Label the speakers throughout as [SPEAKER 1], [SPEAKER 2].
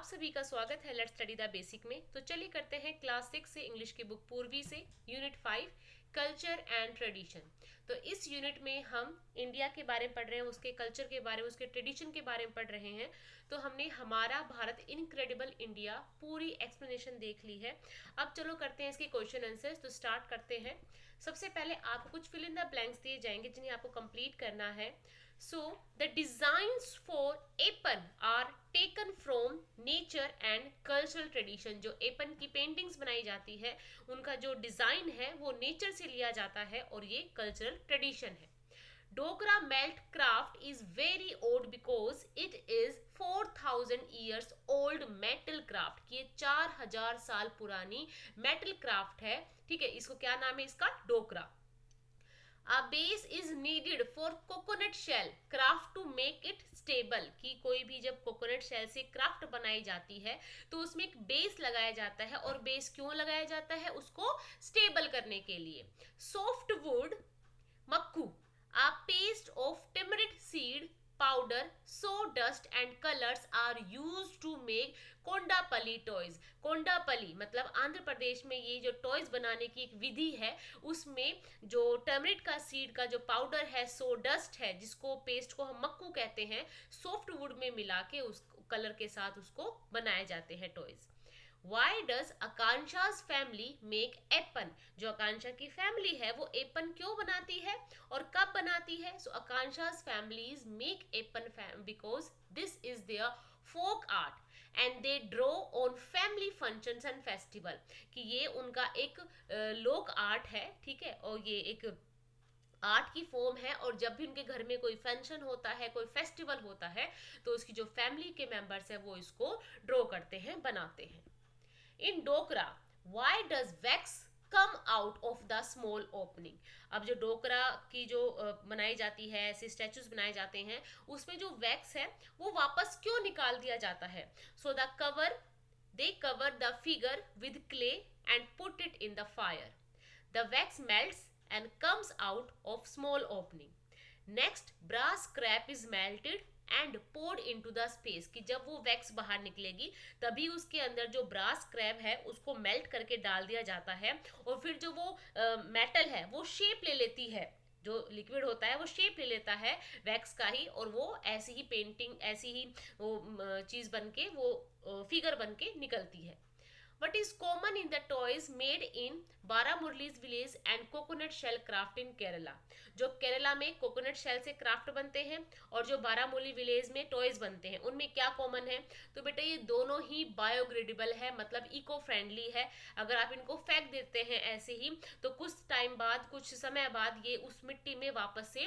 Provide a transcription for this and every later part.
[SPEAKER 1] आप सभी का स्वागत है लेट्स स्टडी द बेसिक में। तो चलिए करते हैं क्लास 6 से इंग्लिश की बुक पूर्वी से यूनिट 5 कल्चर एंड ट्रेडिशन। तो इस यूनिट में हम इंडिया के बारे में पढ़ रहे हैं, उसके कल्चर के बारे में, उसके ट्रेडिशन के बारे में पढ़ रहे हैं। तो हमने हमारा भारत इनक्रेडिबल इंडिया पूरी एक्सप्लेनेशन देख ली है। अब चलो करते हैं इसके क्वेश्चन आंसर्स। तो स्टार्ट करते हैं। सबसे पहले आपको कुछ फिल इन द ब्लैंक्स दिए जाएंगे जिन्हें आपको कंप्लीट करना है। So the designs for एपन are taken from nature and cultural tradition। जो एपन की पेंटिंग्स बनाई जाती है उनका जो डिजाइन है वो नेचर से लिया जाता है और ये कल्चरल ट्रेडिशन है। Dokra melt craft is very old because it is 4000 years old metal craft. ये 4000 साल पुरानी मेटल क्राफ्ट है। ठीक है, इसको क्या नाम है इसका? डोकरा। A base is needed for coconut shell craft to make it stable। कि कोई भी जब कोकोनट शेल से क्राफ्ट बनाई जाती है तो उसमें एक बेस लगाया जाता है। और बेस क्यों लगाया जाता है? उसको स्टेबल करने के लिए। Soft wood Makku, a paste of turmeric seed powder, sawdust and colors are used to make Kondapalli toys. Kondapalli मतलब आंध्र प्रदेश में ये जो टॉयज बनाने की एक विधि है उसमें जो टर्मरिक का सीड का जो पाउडर है, सोडस्ट है, जिसको पेस्ट को हम मक्कू कहते हैं, सॉफ्ट वुड में मिला के उस कलर के साथ उसको बनाए जाते हैं टॉयज। Why does आकांक्षा's family make एपन? जो आकांक्षा की फैमिली है वो एपन क्यों बनाती है और कब बनाती है? So आकांक्षा's families make एपन because this is their folk art and they draw on family functions and festival। कि ये उनका एक लोक आर्ट है, ठीक है, और ये एक आर्ट की फॉर्म है। और जब भी उनके घर में कोई फंक्शन होता है, कोई फेस्टिवल होता है, तो उसकी जो फैमिली के मेंबर्स है वो इसको ड्रॉ करते हैं, बनाते हैं। In Dokra why does wax come out of the small opening. अब जो डोकरा की जो बनाई जाती है, ऐसे स्टैचूज बनाए जाते हैं, उसमें जो वैक्स है वो वापस क्यों निकाल दिया जाता है? So the cover they cover the figure with clay and put it in the fire. The wax melts and comes out of small opening. Next brass scrap is melted and poured into the space. कि जब वो wax बाहर निकलेगी तभी उसके अंदर जो brass crab है उसको मेल्ट करके डाल दिया जाता है। और फिर जो वो मेटल है वो शेप ले लेती है, जो लिक्विड होता है वो शेप ले लेता है वैक्स का ही, और वो ऐसी ही पेंटिंग, ऐसी ही वो चीज बन के, वो फिगर बन के निकलती है। What is common in the toys made in बारामुरलीज village and coconut shell craft in Kerala. जो केरला में कोकोनट शेल से क्राफ्ट बनते हैं और जो बारामुरली विलेज में टॉयज बनते हैं, उनमें क्या कॉमन है? तो बेटा ये दोनों ही बायोग्रेडेबल है, मतलब इको फ्रेंडली है। अगर आप इनको फेंक देते हैं ऐसे ही तो कुछ टाइम बाद, कुछ समय बाद ये उस मिट्टी में वापस से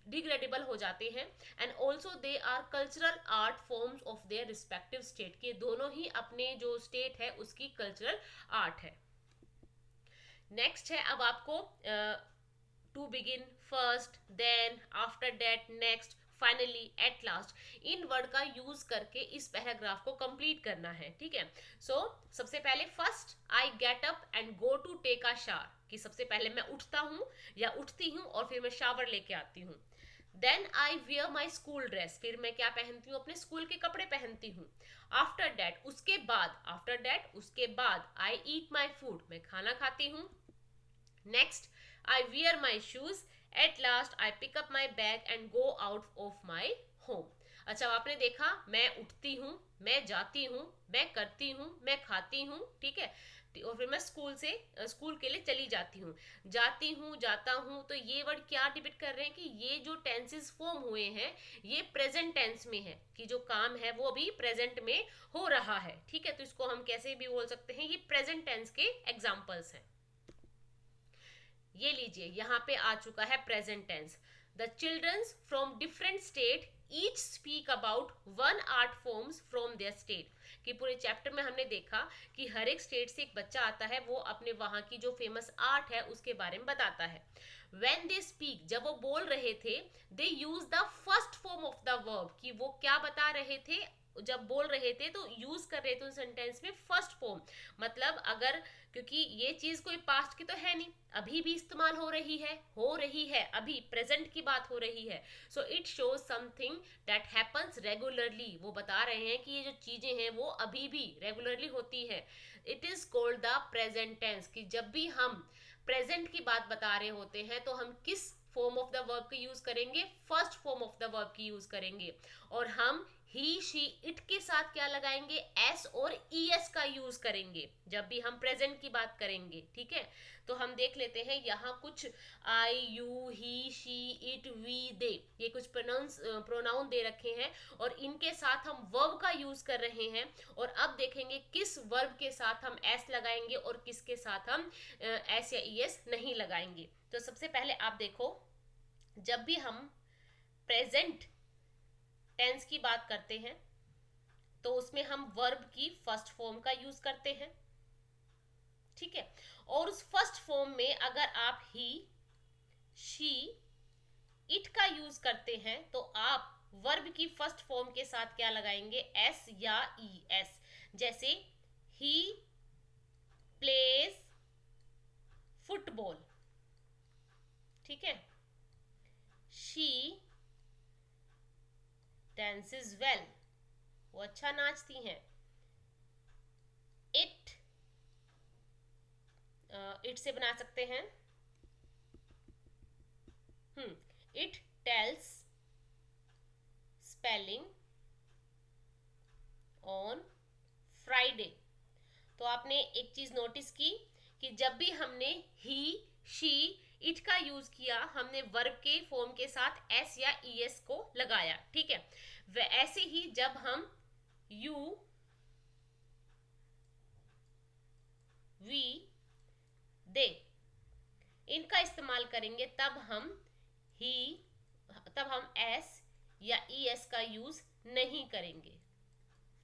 [SPEAKER 1] डिग्रेडेबल हो जाते हैं। And also they are cultural art forms of their respective state. के दोनों ही अपने जो स्टेट है उसकी कल्चरल आर्ट है। नेक्स्ट है अब आपको to begin, first, then, after that, next, finally, at last, इन वर्ड का यूज करके इस पैराग्राफ को कंप्लीट करना है। ठीक है, सो सबसे पहले first, I get up and go to take a shower. कि सबसे पहले मैं उठता हूँ या उठती हूँ और फिर मैं शावर लेके आती हूँ। Then I wear my school dress. फिर मैं क्या पहनती हूँ? अपने स्कूल के कपड़े पहनती हूँ। आफ्टर दैट, उसके बाद, आफ्टर दैट उसके बाद, आई ईट माई फूड, मैं खाना खाती हूँ। Next, I wear my shoes. At last I pick up my bag and go out of my home. अच्छा, आपने देखा, मैं उठती हूँ, मैं जाती हूँ, मैं करती हूँ, मैं खाती हूँ, ठीक है, और फिर मैं स्कूल के लिए चली जाती हूँ। जाती हूँ, जाता हूँ, तो ये वर्ड क्या डिपिक्ट कर रहे हैं? कि ये जो टेंसेस फॉर्म हुए हैं ये प्रेजेंट टेंस में है, कि जो काम है वो अभी प्रेजेंट में हो रहा है। ठीक है, तो इसको हम कैसे भी बोल सकते हैं, ये प्रेजेंट टेंस के एग्जाम्पल्स हैं। ये लीजिए, यहाँ पे आ चुका है present tense. The childrens from different state each speak about one art forms from their state. कि पूरे चैप्टर में हमने देखा कि हर एक स्टेट से एक बच्चा आता है, वो अपने वहाँ की जो फेमस आर्ट है उसके बारे में बताता है। When they speak, जब वो बोल रहे थे, they use the first form of the verb। कि वो क्या बता रहे थे? जब बोल रहे थे तो यूज कर रहे थे उन सेंटेंस में फर्स्ट फॉर्म, मतलब अगर, क्योंकि ये चीज कोई पास्ट की तो है नहीं, अभी भी इस्तेमाल हो रही है, अभी प्रेजेंट की बात हो रही है। So it shows something that happens regularly, वो बता रहे हैं कि ये जो चीजें हैं वो अभी भी रेगुलरली होती है। It is called the present tense, कि जब भी हम प्रेजेंट की बात बता रहे होते हैं तो हम किस फॉर्म ऑफ द वर्ब की यूज करेंगे, first form of the verb की यूज करेंगे। और हम ही शी इट के साथ क्या लगाएंगे, एस और ईएस का यूज करेंगे जब भी हम प्रेजेंट की बात करेंगे। ठीक है, तो हम देख लेते हैं यहाँ कुछ I, you, he, she, it, we, they, ये कुछ प्रोनाउन दे रखे हैं और इनके साथ हम वर्ब का यूज कर रहे हैं। और अब देखेंगे किस वर्ब के साथ हम एस लगाएंगे और किसके साथ हम एस या ईएस नहीं लगाएंगे। तो सबसे पहले आप देखो, जब भी हम प्रेजेंट टेंस की बात करते हैं तो उसमें हम वर्ब की फर्स्ट फॉर्म का यूज करते हैं। ठीक है, और उस फर्स्ट फॉर्म में अगर आप ही, शी, इट का यूज करते हैं तो आप वर्ब की फर्स्ट फॉर्म के साथ क्या लगाएंगे, एस या ई एस। जैसे ही प्लेज फुटबॉल, ठीक है, शी dances well, वो अच्छा नाचती हैं। इट, इट से बना सकते हैं it tells spelling on Friday. तो आपने एक चीज नोटिस की कि जब भी हमने ही, शी, इट का यूज किया हमने वर्ब के फॉर्म के साथ एस या ईएस को लगाया। ठीक है, ऐसे ही जब हम यू, वी, दे इनका इस्तेमाल करेंगे तब हम एस या ईएस का यूज नहीं करेंगे।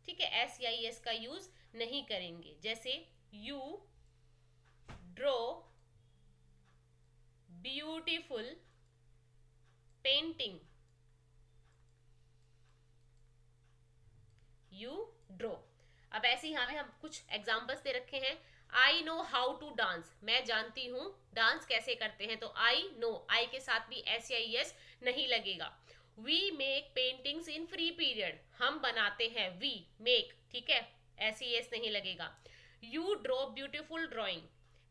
[SPEAKER 1] ठीक है, एस या ईएस का यूज नहीं करेंगे। जैसे you draw beautiful painting, you draw. अब ऐसे यहाँ पे हम कुछ एग्जाम्पल्स दे रखे हैं। I know how to dance, मैं जानती हूँ डांस कैसे करते हैं। तो आई नो, आई के साथ भी एस या ईएस नहीं लगेगा। We make paintings in free period, हम बनाते हैं, वी मेक, ठीक है, एस ईएस नहीं लगेगा। You draw beautiful drawing,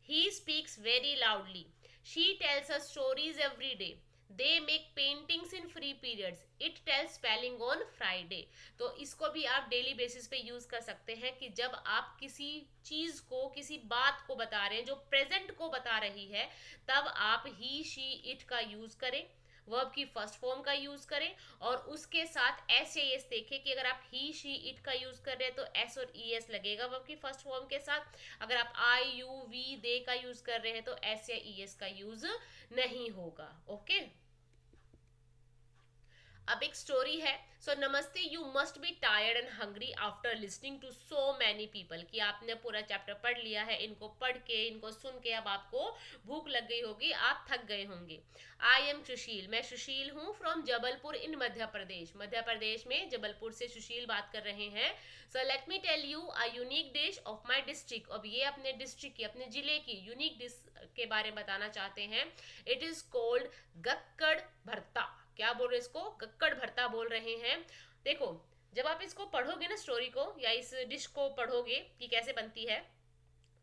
[SPEAKER 1] he speaks very loudly, she tells us stories every day, they make paintings in free periods, it tells spelling on Friday. तो इसको भी आप डेली बेसिस पे use कर सकते हैं कि जब आप किसी चीज को, किसी बात को बता रहे हैं जो प्रेजेंट को बता रही है, तब आप ही, शी, इट का यूज करें, वर्ब की फर्स्ट फॉर्म का यूज करें और उसके साथ एस या एस देखें कि अगर आप ही, शी, इट का यूज कर रहे हैं तो एस और ई एस लगेगा वर्ब की फर्स्ट फॉर्म के साथ। अगर आप आई, यू, वी, दे का यूज कर रहे हैं तो एस या ई एस का यूज नहीं होगा। ओके, अब एक स्टोरी है। सो नमस्ते, you must be tired and hungry after listening to so many people, कि आपने पूरा चैप्टर पढ़ लिया है, इनको पढ़ के, इनको सुन के अब आपको भूख लग गई होगी, आप थक गए होंगे। आई एम सुशील, मैं सुशील हूँ, फ्रॉम जबलपुर इन मध्य प्रदेश, मध्य प्रदेश में जबलपुर से सुशील बात कर रहे हैं। So let me tell you a unique dish of my district, अब ये अपने डिस्ट्रिक्ट की, अपने जिले की यूनिक डिश के बारे में बताना चाहते हैं। इट इज कॉल्ड गक्कड़ भरता, क्या बोल रहे हैं इसको, गक्कड़ भरता बोल रहे हैं। देखो, जब आप इसको पढ़ोगे ना, स्टोरी को या इस डिश को पढ़ोगे कि कैसे बनती है,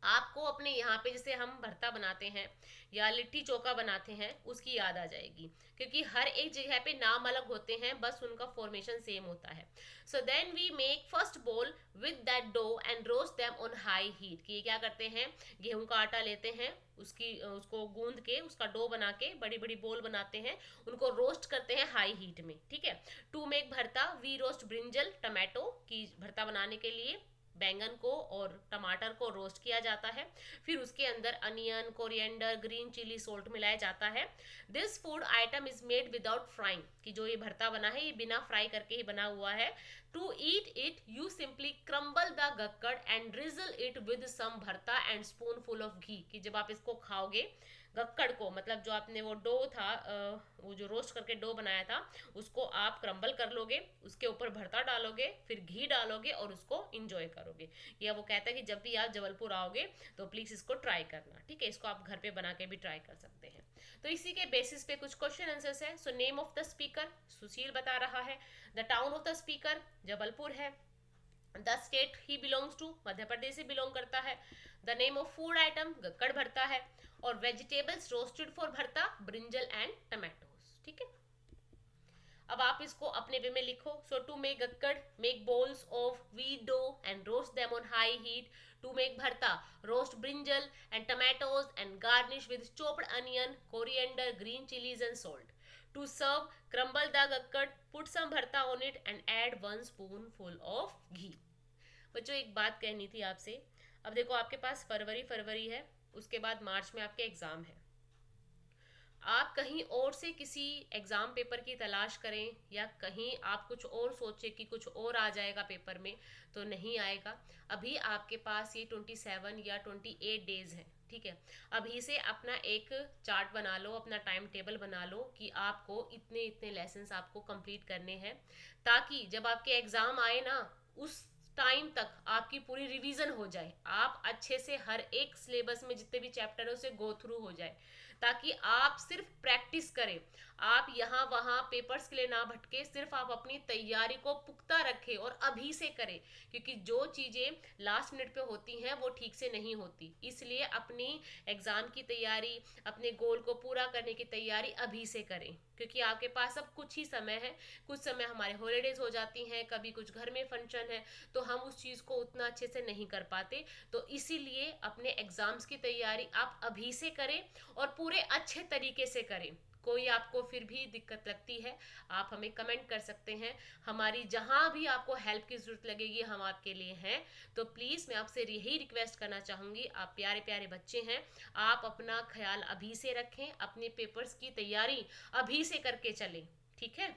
[SPEAKER 1] आपको अपने यहाँ पे जैसे हम भरता बनाते हैं या लिट्टी चोखा बनाते हैं उसकी याद आ जाएगी, क्योंकि हर एक जगह पे नाम अलग होते हैं, बस उनका फॉर्मेशन सेम होता है। So then we make first ball with that dough and roast them on high heat, कि ये क्या करते हैं, गेहूं का आटा लेते हैं, उसको गूंद के उसका डो बना के बड़ी बड़ी बोल बनाते हैं, उनको रोस्ट करते हैं हाई हीट में। ठीक है, टू मेक भरता वी रोस्ट ब्रिंजल टमाटो, की भरता बनाने के लिए बैंगन को और टमाटर को रोस्ट किया जाता है, फिर उसके अंदर onion, coriander, green chilli, salt मिलाया जाता है। This food item is made without frying, कि जो ये भरता बना है ये बिना फ्राई करके ही बना हुआ है। To eat it you simply crumble the gakkad and drizzle it with some bharta and spoonful of ghee, कि जब आप इसको खाओगे गक्कड़ को, मतलब जो आपने वो डो था, वो जो रोस्ट करके डो बनाया था, उसको आप क्रम्बल कर लोगे, उसके ऊपर भरता डालोगे, फिर घी डालोगे और उसको इंजॉय करोगे। या वो कहता है कि जब भी आप जबलपुर आओगे तो प्लीज़ इसको ट्राई करना, ठीक है। इसको आप घर पे बना के भी ट्राई कर सकते हैं। तो इसी के बेसिस पे कुछ क्वेश्चन आंसर्स है। So name of the speaker, Sushil बता रहा है। The town of the speaker, Jabalpur है। The state he belongs to, Madhya Pradesh से बिलोंग करता है। The name of food item, gakkad bharta है। और vegetables roasted for bharta, brinjal and tomatoes, ठीक है। अब आप इसको अपने वे में लिखो। So to make gakkad, make balls of wheat dough and roast them on high heat. To make bharta, roast brinjal and tomatoes and garnish with chopped onion, coriander, green chilies and salt. To serve, crumble the gakkad, put some bharta on it and add 1 spoonful of ghee. बच्चों एक बात कहनी थी आपसे। अब देखो आपके पास फरवरी है, उसके बाद मार्च में आपके एग्ज़ाम है। आप कहीं और से किसी एग्ज़ाम पेपर की तलाश करें या कहीं आप कुछ और सोचें कि कुछ और आ जाएगा पेपर में, तो नहीं आएगा। अभी आपके पास ये 27 या 28 डेज़ हैं, ठीक है। अभी से अपना एक चार्ट बना लो, अपना टाइम टेबल बना लो कि आपको इतने इतने लेसन्स आपको कंप्लीट करने हैं, ताकि जब आपके एग्ज़ाम आए ना, उस टाइम तक आपकी पूरी रिवीजन हो जाए, आप अच्छे से हर एक सिलेबस में जितने भी चैप्टर है उसे गो थ्रू हो जाए, ताकि आप सिर्फ प्रैक्टिस करें। आप यहाँ वहाँ पेपर्स के लिए ना भटके, सिर्फ आप अपनी तैयारी को पुख्ता रखें और अभी से करें, क्योंकि जो चीज़ें लास्ट मिनट पे होती हैं वो ठीक से नहीं होती। इसलिए अपनी एग्ज़ाम की तैयारी, अपने गोल को पूरा करने की तैयारी अभी से करें, क्योंकि आपके पास अब कुछ ही समय है। कुछ समय हमारे हॉलीडेज हो जाती हैं, कभी कुछ घर में फंक्शन है, तो हम उस चीज़ को उतना अच्छे से नहीं कर पाते। तो इसीलिए अपने एग्ज़ाम्स की तैयारी आप अभी से करें और पूरे अच्छे तरीके से करें। कोई आपको फिर भी दिक्कत लगती है, आप हमें कमेंट कर सकते हैं। हमारी जहां भी आपको हेल्प की ज़रूरत लगेगी हम आपके लिए हैं। तो प्लीज़ मैं आपसे यही रिक्वेस्ट करना चाहूँगी, आप प्यारे प्यारे बच्चे हैं, आप अपना ख्याल अभी से रखें, अपने पेपर्स की तैयारी अभी से करके चलें, ठीक है।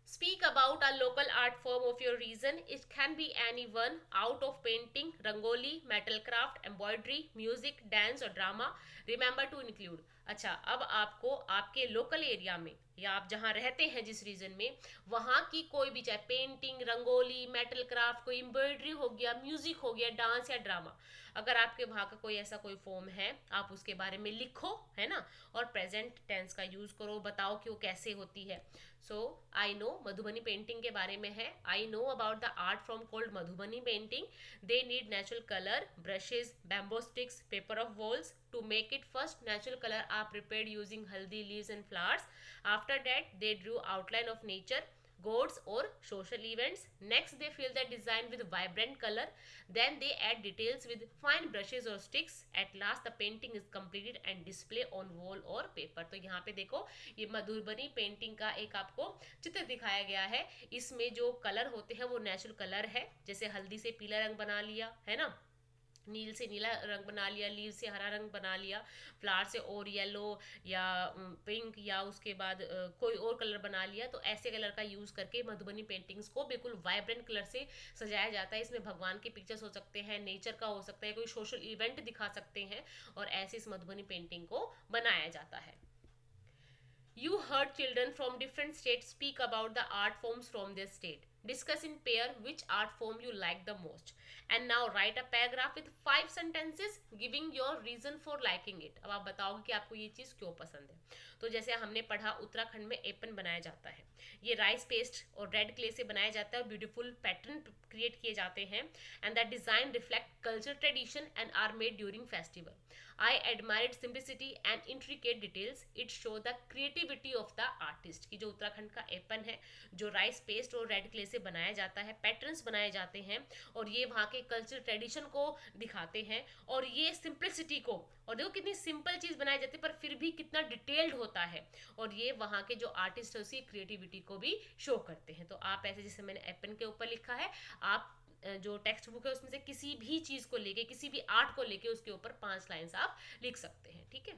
[SPEAKER 1] Speak about a local art form of your region. It can be any one, out of painting, rangoli, metal craft, embroidery, music, dance और drama. Remember to include. अच्छा, अब आपको आपके लोकल एरिया में या आप जहाँ रहते हैं जिस रीजन में, वहाँ की कोई भी, चाहे पेंटिंग, रंगोली, मेटल क्राफ्ट, कोई एम्ब्रॉयडरी हो गया, म्यूजिक हो गया, डांस या ड्रामा, अगर आपके वहाँ का कोई ऐसा कोई फॉर्म है, आप उसके बारे में लिखो, है ना। और प्रेजेंट टेंस का यूज करो, बताओ कि वो कैसे होती है। सो आई नो मधुबनी पेंटिंग के बारे में है। I know about the art form called Madhubani painting. They need natural colour, brushes, bamboo sticks, paper of walls. To make it, first natural color are prepared using haldi leaves and flowers. After that they drew outline of nature, gods or social events. Next they fill the design with vibrant color. Then they add details with fine brushes or sticks. At last the painting is completed and display on wall or paper. तो यहाँ पे देखो ये Madhubani painting का एक आपको चित्र दिखाया गया है। इसमें जो कलर होते हैं वो नेचुरल कलर है, जैसे हल्दी से पीला रंग बना लिया, है ना, नील से नीला रंग बना लिया, लीव से हरा रंग बना लिया, फ्लावर से और येलो या पिंक या उसके बाद कोई और कलर बना लिया। तो ऐसे कलर का यूज़ करके मधुबनी पेंटिंग्स को बिल्कुल वाइब्रेंट कलर से सजाया जाता है। इसमें भगवान के पिक्चर्स हो सकते हैं, नेचर का हो सकता है, कोई सोशल इवेंट दिखा सकते हैं, और ऐसे इस मधुबनी पेंटिंग को बनाया जाता है। You heard children from different states speak about the art forms from their state. Discuss in pair which art form you like the most. And now write a paragraph with 5 sentences giving your reason for liking it. अब आप बताओगे कि आपको ये चीज़ क्यों पसंद है। तो जैसे हमने पढ़ा, उत्तराखंड में एपन बनाया जाता है। ये राइस पेस्ट और रेड क्ले से बनाया जाता है और ब्यूटीफुल पैटर्न क्रिएट किए जाते हैं। And that design reflect culture tradition and are made during festival. I admired simplicity and intricate details. It show the creativity of the artist. कि जो उत्तराखंड का एपन है, जो राइस पेस्ट और रेड क्ले से बनाया जाता है, पैटर्न्स बनाए जाते हैं और ये वहाँ के कल्चर ट्रेडिशन को दिखाते हैं, और ये सिंपलिसिटी को, और देखो कितनी सिंपल चीज़ बनाई जाती है पर फिर भी कितना डिटेल्ड होता है, और ये वहाँ के जो आर्टिस्ट है उसकी क्रिएटिविटी को भी शो करते हैं। तो आप ऐसे, जैसे मैंने एपन के ऊपर लिखा है, आप जो टेक्स्ट बुक है उसमें से किसी भी चीज़ को लेके, किसी भी आर्ट को लेके उसके ऊपर 5 लाइन्स आप लिख सकते हैं, ठीक है।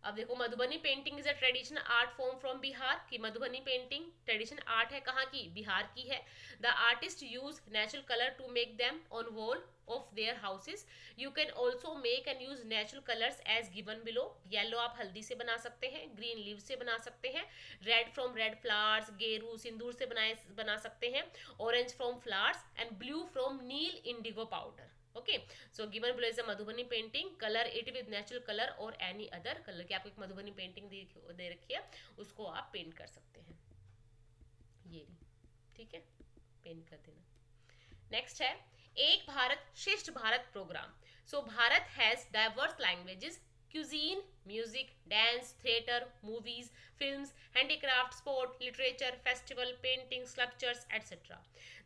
[SPEAKER 1] अब देखो, Madhubani painting is a traditional art form from Bihar, की मधुबनी पेंटिंग ट्रेडिशनल आर्ट है, कहाँ की, बिहार की है। The artist use natural colour to make them on wall of their houses. You can also make and use natural colors as given below. Yellow आप हल्दी से बना सकते हैं, ग्रीन लीव से बना सकते हैं, रेड फ्रॉम रेड फ्लावर्स, गेरू सिंदूर से बना सकते हैं, orange from flowers and blue from नील indigo powder. Okay, so given below is a Madhubani painting, colour it with natural colour और एनी अदर कलर. की आपको एक मधुबनी पेंटिंग दे रखी है, उसको आप पेंट कर सकते हैं. ये ठीक है, पेंट कर देना. नेक्स्ट है Ek Bharat Shreshtha Bharat programme. So Bharat has diverse languages, cuisine, music, dance, theatre, movies, films, handicraft, sport, literature, festival, painting, sculptures, etc.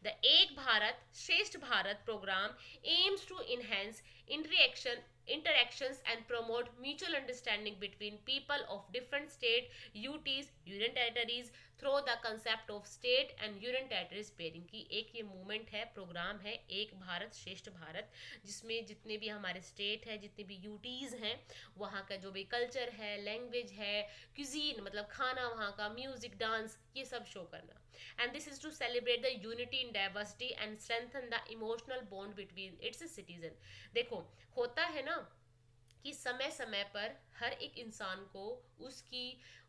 [SPEAKER 1] The Ek Bharat, Shresth Bharat program aims to enhance interactions and promote mutual understanding between people of different states, UTs, union territories, through the concept of state and union territories pairing. की एक ये movement है, programme है एक भारत श्रेष्ठ भारत, जिसमें जितने भी हमारे state है, जितने भी यूटीज हैं, वहाँ का जो भी कल्चर है, लैंग्वेज है, क्यूजीन मतलब खाना, वहाँ का म्यूजिक, डांस, ये सब शो करना. And this is to celebrate the unity in diversity and strengthen the emotional bond between its citizen. देखो, होता है ना कि समय समय पर हर एक इंसान को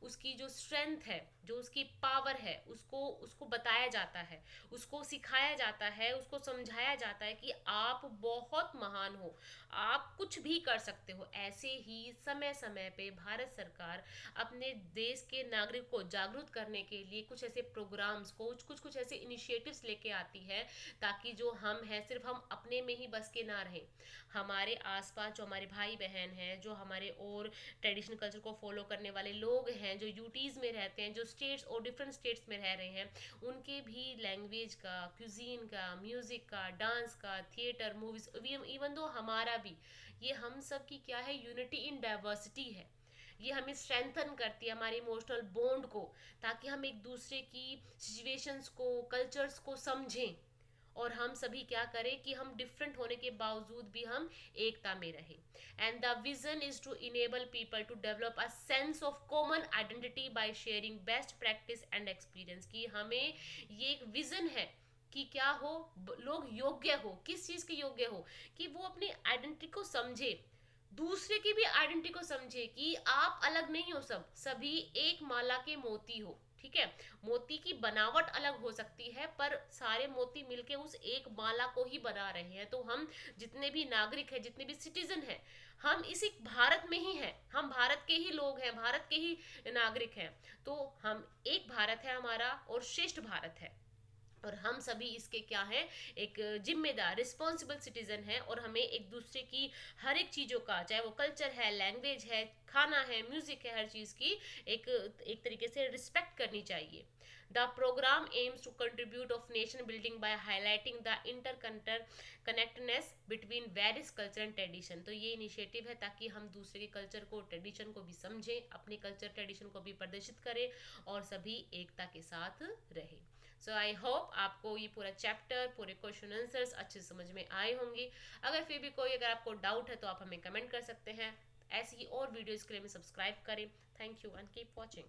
[SPEAKER 1] उसकी जो स्ट्रेंथ है, जो उसकी पावर है, उसको बताया जाता है, उसको सिखाया जाता है, उसको समझाया जाता है कि आप बहुत महान हो, आप कुछ भी कर सकते हो. ऐसे ही समय समय पे भारत सरकार अपने देश के नागरिक को जागरूक करने के लिए कुछ ऐसे प्रोग्राम्स को कुछ ऐसे इनिशिएटिव्स लेके आती है, ताकि जो हम हैं सिर्फ हम अपने में ही बस के ना रहें. हमारे आसपास जो हमारे भाई बहन हैं, जो हमारे और ट्रेडिशनल कल्चर को फॉलो करने वाले लोग हैं, जो यूटीज में रहते हैं, जो स्टेट्स और डिफरेंट स्टेट्स में रह रहे हैं, उनके भी लैंग्वेज का, क्यूजीन का, म्यूजिक का, डांस का, थिएटर, मूवीज, इवन दो हमारा भी, ये हम सब की क्या है, यूनिटी इन डाइवर्सिटी है. ये हमें स्ट्रेंथन करती है हमारे इमोशनल बॉन्ड को, ताकि हम एक दूसरे की सिचुएशंस को, कल्चर्स को समझें, और हम सभी क्या करें कि हम डिफरेंट होने के बावजूद भी हम एकता में रहें. And the vision is to enable people to develop a sense of common identity by sharing best practice and experience. की हमें ये एक विजन है कि क्या हो, लोग योग्य हो, किस चीज के योग्य हो, कि वो अपनी आइडेंटिटी को समझे, दूसरे की भी आइडेंटिटी को समझे, कि आप अलग नहीं हो, सभी एक माला के मोती हो. ठीक है, मोती की बनावट अलग हो सकती है, पर सारे मोती मिलके उस एक माला को ही बना रहे हैं. तो हम जितने भी नागरिक हैं, जितने भी सिटीजन हैं, हम इसी भारत में ही हैं, हम भारत के ही लोग हैं, भारत के ही नागरिक हैं. तो हम एक भारत है हमारा, और श्रेष्ठ भारत है, और हम सभी इसके क्या हैं, एक जिम्मेदार रिस्पॉन्सिबल सिटीजन है, और हमें एक दूसरे की हर एक चीज़ों का, चाहे वो कल्चर है, लैंग्वेज है, खाना है, म्यूजिक है, हर चीज़ की एक तरीके से रिस्पेक्ट करनी चाहिए. The programme aims to contribute of nation building by highlighting the connectedness between various culture and tradition. तो ये इनिशिएटिव है ताकि हम दूसरे के कल्चर को, ट्रेडिशन को भी समझें, अपने कल्चर ट्रेडिशन को भी प्रदर्शित करें, और सभी एकता के साथ रहें. सो आई होप आपको ये पूरा चैप्टर, पूरे क्वेश्चन आंसर्स अच्छे समझ में आए होंगे. अगर फिर भी कोई अगर आपको डाउट है तो आप हमें कमेंट कर सकते हैं. ऐसी ही और वीडियोज़ के लिए हमें सब्सक्राइब करें. Thank you and keep watching.